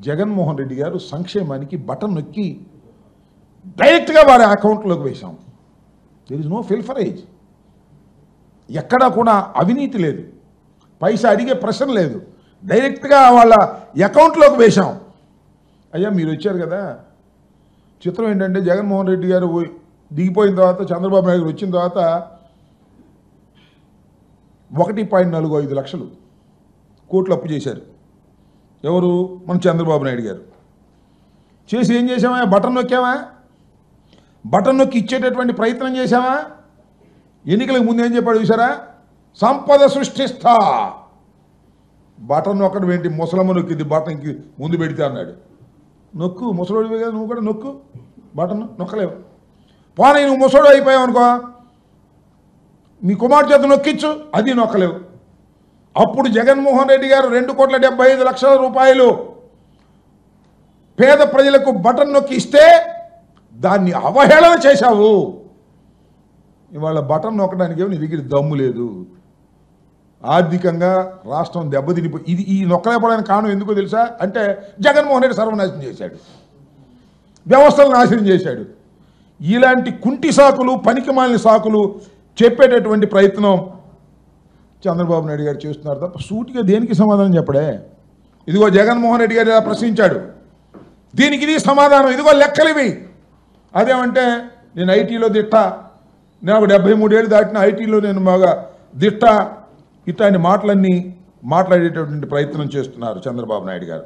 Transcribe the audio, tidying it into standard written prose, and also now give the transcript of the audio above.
జగన్మోహన్ రెడ్డి గారు సంక్షేమానికి బటన్ నొక్కి డైరెక్ట్గా వారి అకౌంట్లోకి వేశాం. There is no pilferage. ఎక్కడా కూడా అవినీతి లేదు, పైసా అడిగే ప్రశ్న లేదు, డైరెక్ట్గా వాళ్ళ అకౌంట్లోకి వేశాం. అయ్యా మీరు వచ్చారు కదా, చిత్రం ఏంటంటే జగన్మోహన్ రెడ్డి గారు దిగిపోయిన తర్వాత చంద్రబాబు నాయుడు గారు వచ్చిన తర్వాత 1.45 లక్షలు కోట్లు అప్పు చేశారు. ఎవరు? మన చంద్రబాబు నాయుడు గారు. చేసి ఏం చేసామా? బటన్ నొక్కామా? బటన్ నొక్కి ఇచ్చేటటువంటి ప్రయత్నం చేశామా? ఎన్నికలకు ముందు ఏం చెప్పాడు చూసారా? సంపద సృష్టిస్తా. బటన్ నొక్కడం ఏంటి? ముసలమ్మ నొక్కింది బటన్కి ముందు పెడితే అన్నాడు. నొక్కు, ముసలోడివే కదా నువ్వు కూడా నొక్కు. బటన్ నొక్కలేవు. పోనీ నువ్వు ముసలోడు అయిపోయావు అనుకో, మీ కుమార్ చేత నొక్కిచ్చు, అది నొక్కలేవు. అప్పుడు జగన్మోహన్ రెడ్డి గారు 2,75,00,000 రూపాయలు పేద ప్రజలకు బటన్ నొక్కి ఇస్తే దాన్ని అవహేళన చేశావు. ఇవాళ బటన్ నొక్కడానికి నీ దగ్గర దమ్ము లేదు. ఆర్థికంగా రాష్ట్రం దెబ్బతినిపోయి ఇది ఈ నొక్కలేపడానికి కారణం ఎందుకో తెలుసా? అంటే జగన్మోహన్ రెడ్డి సర్వనాశనం చేశాడు, వ్యవస్థలు నాశనం చేశాడు. ఇలాంటి కుంటి సాకులు, పనికిమాలిన సాకులు చెప్పేటటువంటి ప్రయత్నం చంద్రబాబు నాయుడు గారు చేస్తున్నారు తప్ప సూటిగా దేనికి సమాధానం చెప్పడే. ఇదిగో జగన్మోహన్ రెడ్డి గారు ఇలా ప్రశ్నించాడు, దీనికి ఇది సమాధానం, ఇదిగో లెక్కలు ఇవి. అదేమంటే నేను ఐటీలో దిట్ట, నాకు 73 ఏళ్ళు దాటిన ఐటీలో నేను బాగా దిట్ట, ఇట్లాంటి మాటలన్నీ మాట్లాడేటటువంటి ప్రయత్నం చేస్తున్నారు చంద్రబాబు నాయుడు గారు.